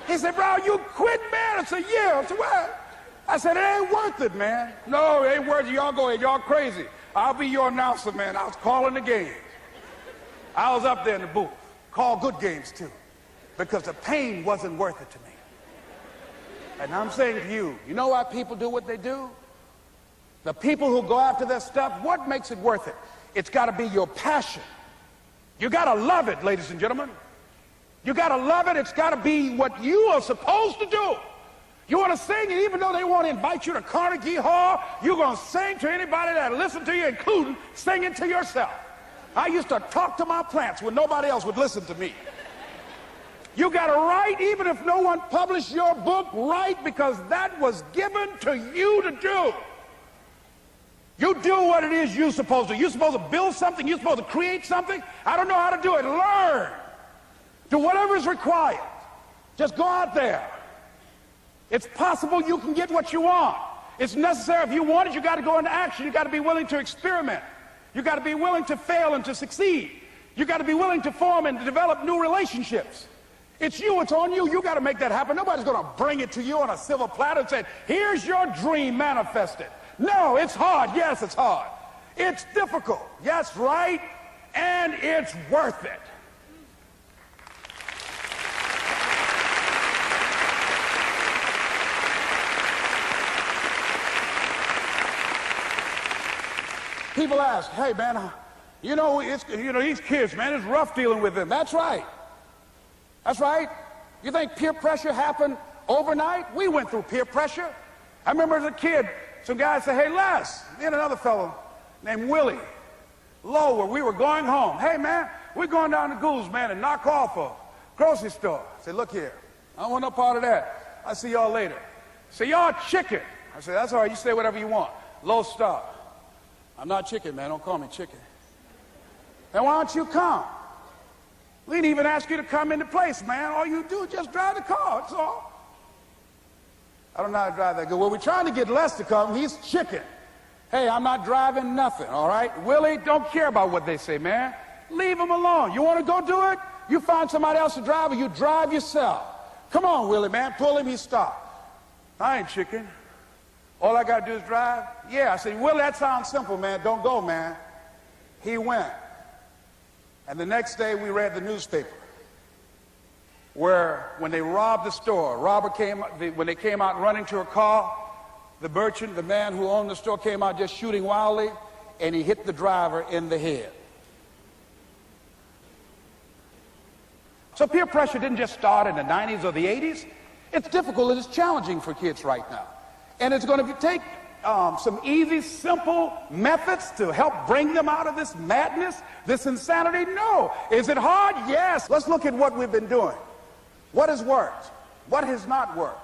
He said, Brian, you quit, man? I said, yeah. I said, what? I said, it ain't worth it, man. No, it ain't worth it. Y'all go ahead. Y'all crazy. I'll be your announcer, man. I was calling the games. I was up there in the booth. Called good games, too, because the pain wasn't worth it to me. And I'm saying to you, you know why people do what they do? The people who go after their stuff, what makes it worth it? It's got to be your passion. You got to love it, ladies and gentlemen. You got to love it. It's got to be what you are supposed to do. You want to sing, and even though they want to invite you to Carnegie Hall, you're going to sing to anybody that listens to you, including singing to yourself. I used to talk to my plants when nobody else would listen to me. You got to write, even if no one published your book, write, because that was given to you to do. You do what it is you're supposed to. You're supposed to build something. You're supposed to create something. I don't know how to do it. Learn. Do whatever is required. Just go out there. It's possible you can get what you want. It's necessary. If you want it, you got to go into action. You got to be willing to experiment. You got to be willing to fail and to succeed. You got to be willing to form and to develop new relationships. It's you, it's on you. You got to make that happen. Nobody's going to bring it to you on a silver platter and say, here's your dream manifested. No, it's hard. Yes, it's hard. It's difficult. Yes, right. And it's worth it. People ask, hey, man, these kids, man, it's rough dealing with them. That's right. That's right. You think peer pressure happened overnight? We went through peer pressure. I remember as a kid, some guys said, hey, Les, me and another fellow named Willie Lower, we were going home. Hey, man, we're going down to Gould's, man, and knock off a grocery store. I said, look here, I don't want no part of that. I'll see y'all later. Say, y'all chicken. I said, that's all right, you say whatever you want. Low star. I'm not chicken, man. Don't call me chicken. Then why don't you come? We didn't even ask you to come into place, man. All you do is just drive the car. That's all. I don't know how to drive that good. Well, we're trying to get Les to come. He's chicken. Hey, I'm not driving nothing, all right? Willie, don't care about what they say, man. Leave him alone. You want to go do it? You find somebody else to drive, or you drive yourself. Come on, Willie, man. Pull him. He stopped. I ain't chicken. All I got to do is drive? Yeah. I said, Willie, that sounds simple, man. Don't go, man. He went. And the next day we read the newspaper where when they robbed the store, when they came out running to a car, the merchant, the man who owned the store, came out just shooting wildly, and he hit the driver in the head. So peer pressure didn't just start in the 90s or the 80s. It's difficult and it's challenging for kids right now. And it's going to take some easy, simple methods to help bring them out of this madness, this insanity? No. Is it hard? Yes. Let's look at what we've been doing. What has worked? What has not worked?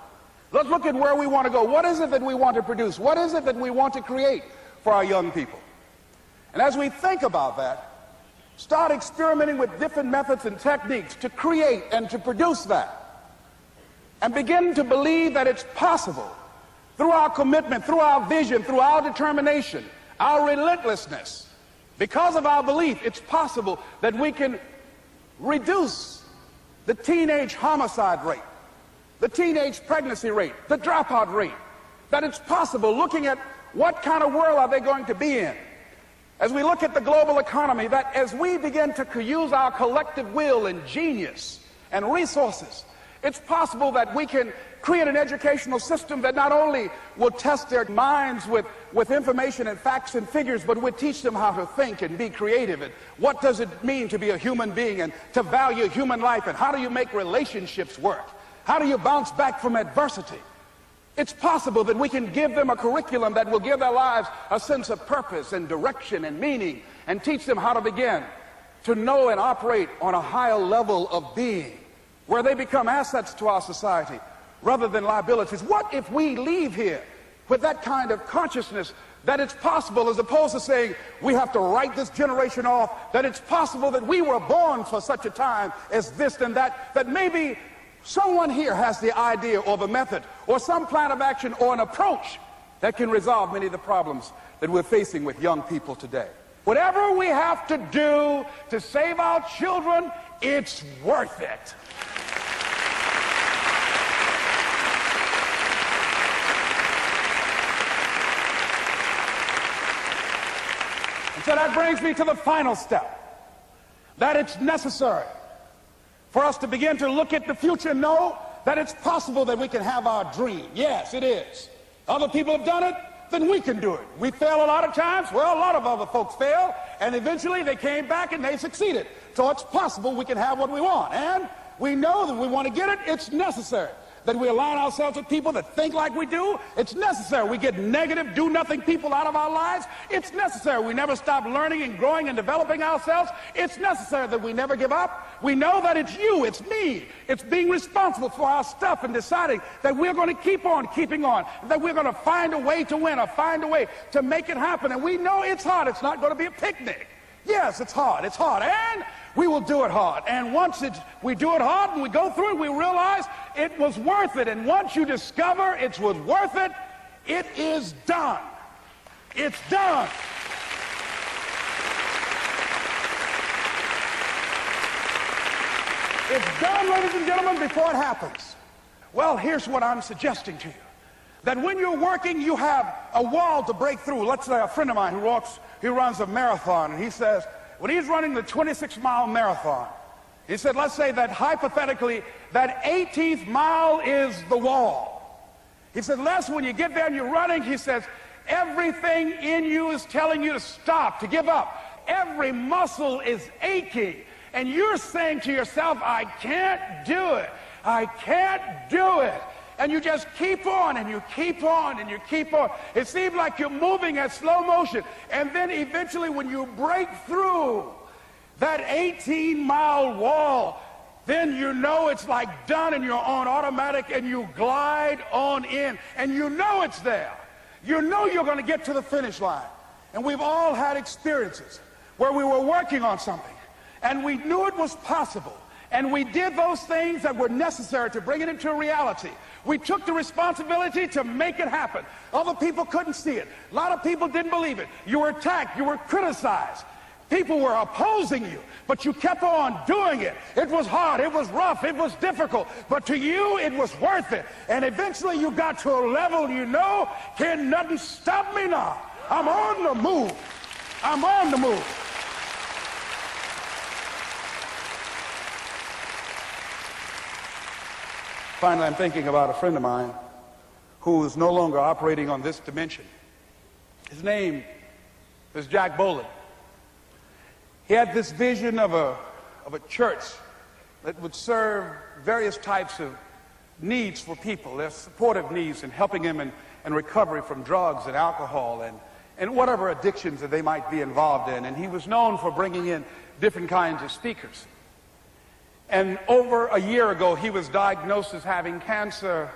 Let's look at where we want to go. What is it that we want to produce? What is it that we want to create for our young people? And as we think about that, start experimenting with different methods and techniques to create and to produce that. And begin to believe that it's possible through our commitment, through our vision, through our determination, our relentlessness, because of our belief, it's possible that we can reduce the teenage homicide rate, the teenage pregnancy rate, the dropout rate, that it's possible, looking at what kind of world are they going to be in. As we look at the global economy, that as we begin to use our collective will and genius and resources, it's possible that we can create an educational system that not only will test their minds with information and facts and figures, but will teach them how to think and be creative, and what does it mean to be a human being and to value human life, and how do you make relationships work? How do you bounce back from adversity? It's possible that we can give them a curriculum that will give their lives a sense of purpose and direction and meaning, and teach them how to begin to know and operate on a higher level of being, where they become assets to our society rather than liabilities. What if we leave here with that kind of consciousness that it's possible, as opposed to saying we have to write this generation off, that it's possible that we were born for such a time as this and that, that maybe someone here has the idea or the method or some plan of action or an approach that can resolve many of the problems that we're facing with young people today. Whatever we have to do to save our children, it's worth it. And so that brings me to the final step, that it's necessary for us to begin to look at the future and know that it's possible that we can have our dream. Yes, it is. Other people have done it, then we can do it. We fail a lot of times. Well, a lot of other folks fail, and eventually they came back and they succeeded. So it's possible we can have what we want. And we know that we want to get it. It's necessary that we align ourselves with people that think like we do. It's necessary we get negative, do-nothing people out of our lives. It's necessary we never stop learning and growing and developing ourselves. It's necessary that we never give up. We know that it's you, it's me. It's being responsible for our stuff and deciding that we're going to keep on keeping on, that we're going to find a way to win or find a way to make it happen. And we know it's hard. It's not going to be a picnic. Yes, it's hard. It's hard. And we will do it hard. And once we do it hard and we go through it, we realize it was worth it. And once you discover it was worth it, it is done. It's done. It's done, ladies and gentlemen, before it happens. Well, here's what I'm suggesting to you. That when you're working, you have a wall to break through. Let's say a friend of mine who runs a marathon, and he says, when he's running the 26-mile marathon, he said, let's say that hypothetically, that 18th mile is the wall. He said, Les, when you get there and you're running, he says, everything in you is telling you to stop, to give up. Every muscle is aching. And you're saying to yourself, I can't do it. I can't do it. And you just keep on and you keep on and you keep on. It seems like you're moving at slow motion. And then eventually when you break through that 18-mile wall, then you know it's like done and you're on automatic and you glide on in. And you know it's there. You know you're going to get to the finish line. And we've all had experiences where we were working on something and we knew it was possible. And we did those things that were necessary to bring it into reality. We took the responsibility to make it happen. Other people couldn't see it. A lot of people didn't believe it. You were attacked. You were criticized. People were opposing you, but you kept on doing it. It was hard. It was rough. It was difficult. But to you, it was worth it. And eventually you got to a level you know, can nothing stop me now. I'm on the move. I'm on the move. Finally, I'm thinking about a friend of mine who is no longer operating on this dimension. His name is Jack Boland. He had this vision of a church that would serve various types of needs for people, their supportive needs and helping them in recovery from drugs and alcohol and whatever addictions that they might be involved in. And he was known for bringing in different kinds of speakers. And over a year ago, he was diagnosed as having cancer,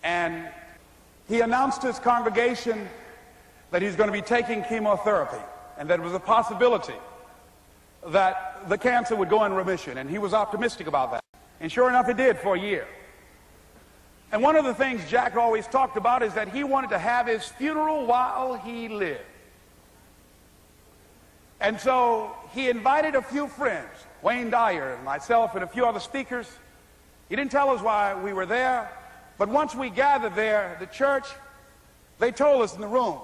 and he announced to his congregation that he's going to be taking chemotherapy, and that it was a possibility that the cancer would go in remission, and he was optimistic about that. And sure enough, it did for a year. And one of the things Jack always talked about is that he wanted to have his funeral while he lived. And so he invited a few friends, Wayne Dyer and myself and a few other speakers. He didn't tell us why we were there, but once we gathered there, the church, they told us in the room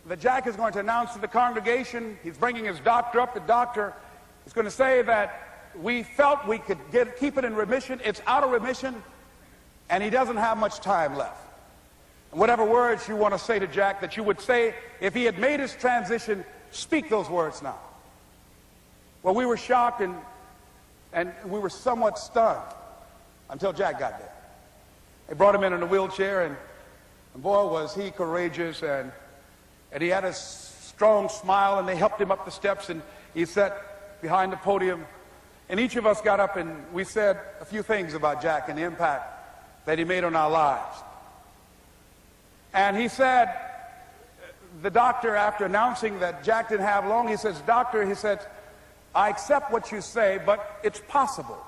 that Jack is going to announce to the congregation, he's bringing his doctor up. The doctor is going to say that we felt we could keep it in remission. It's out of remission, and he doesn't have much time left. And whatever words you want to say to Jack that you would say if he had made his transition, speak those words now. Well, we were shocked and we were somewhat stunned until Jack got there. They brought him in a wheelchair, and boy, was he courageous, and he had a strong smile, and they helped him up the steps, and he sat behind the podium. And each of us got up and we said a few things about Jack and the impact that he made on our lives. And he said, the doctor, after announcing that Jack didn't have long, he says, "Doctor," he said, "I accept what you say, but it's possible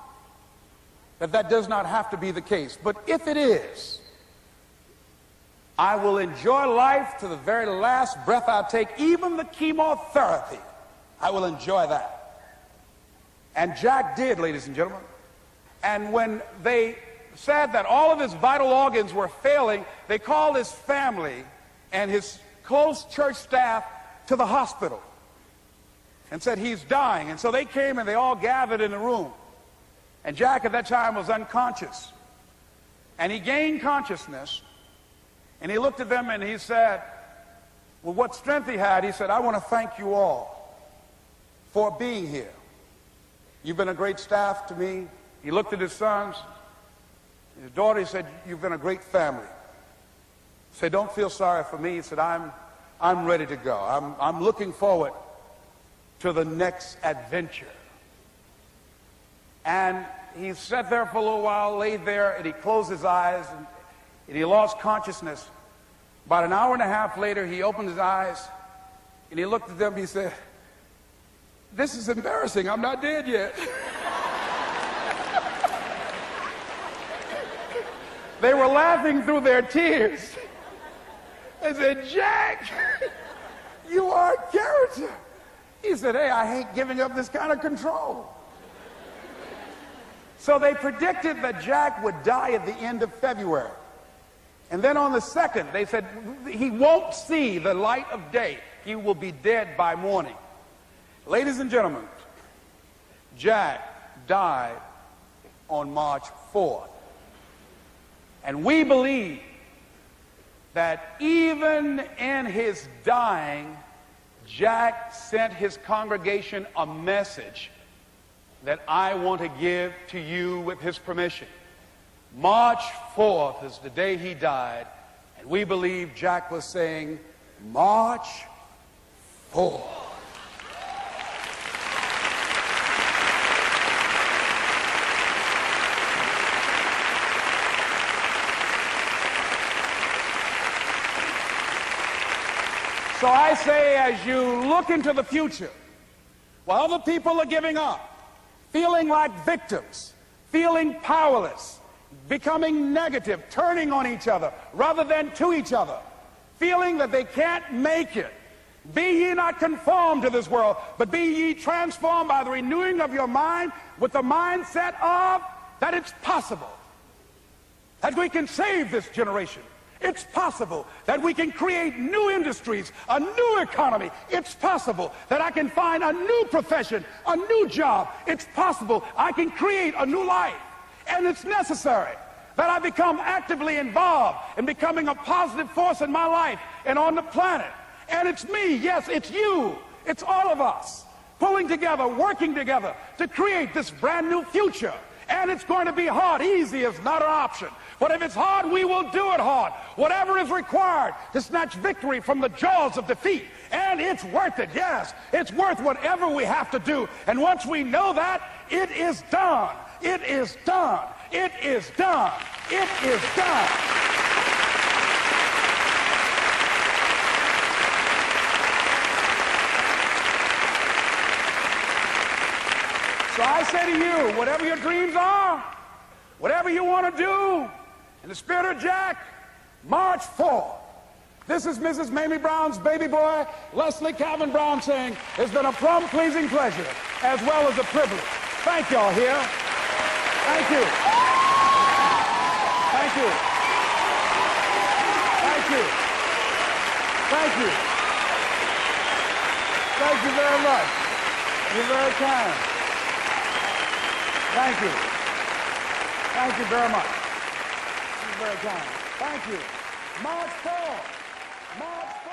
that does not have to be the case. But if it is, I will enjoy life to the very last breath I take, even the chemotherapy. I will enjoy that." And Jack did, ladies and gentlemen. And when they said that all of his vital organs were failing, they called his family and his close church staff to the hospital and said, "He's dying." And so they came and they all gathered in the room. And Jack at that time was unconscious. And he gained consciousness. And he looked at them and he said, with what strength he had, he said, "I want to thank you all for being here. You've been a great staff to me." He looked at his sons, his daughter. He said, "You've been a great family." He said, "Don't feel sorry for me." He said, I'm ready to go. I'm looking forward to the next adventure." And he sat there for a little while, laid there, and he closed his eyes, and he lost consciousness. About an hour and a half later, he opened his eyes, and he looked at them. He said, "This is embarrassing. I'm not dead yet." They were laughing through their tears. They said, "Jack, you are a character." He said, "Hey, I hate giving up this kind of control." So they predicted that Jack would die at the end of February. And then on the 2nd, they said, he won't see the light of day. He will be dead by morning. Ladies and gentlemen, Jack died on March 4th. And we believe that even in his dying, Jack sent his congregation a message that I want to give to you with his permission. March 4th is the day he died, and we believe Jack was saying, "March 4th." So I say, as you look into the future, while other people are giving up, feeling like victims, feeling powerless, becoming negative, turning on each other rather than to each other, feeling that they can't make it, be ye not conformed to this world, but be ye transformed by the renewing of your mind with the mindset of that it's possible that we can save this generation. It's possible that we can create new industries, a new economy. It's possible that I can find a new profession, a new job. It's possible I can create a new life. And it's necessary that I become actively involved in becoming a positive force in my life and on the planet. And it's me, yes, it's you, it's all of us, pulling together, working together to create this brand new future. And it's going to be hard. Easy is not an option. But if it's hard, we will do it hard. Whatever is required to snatch victory from the jaws of defeat. And it's worth it, yes. It's worth whatever we have to do. And once we know that, it is done. It is done. It is done. It is done. So I say to you, whatever your dreams are, whatever you want to do, In the spirit of Jack, March 4. This is Mrs. Mamie Brown's baby boy, Leslie Calvin Brown, saying, it's been a plum-pleasing pleasure as well as a privilege. Thank y'all here. Thank you. Thank you. Thank you. Thank you. Thank you very much. You're very kind. Thank you. Thank you very much. You're very kind. Thank you. March 4. March 4.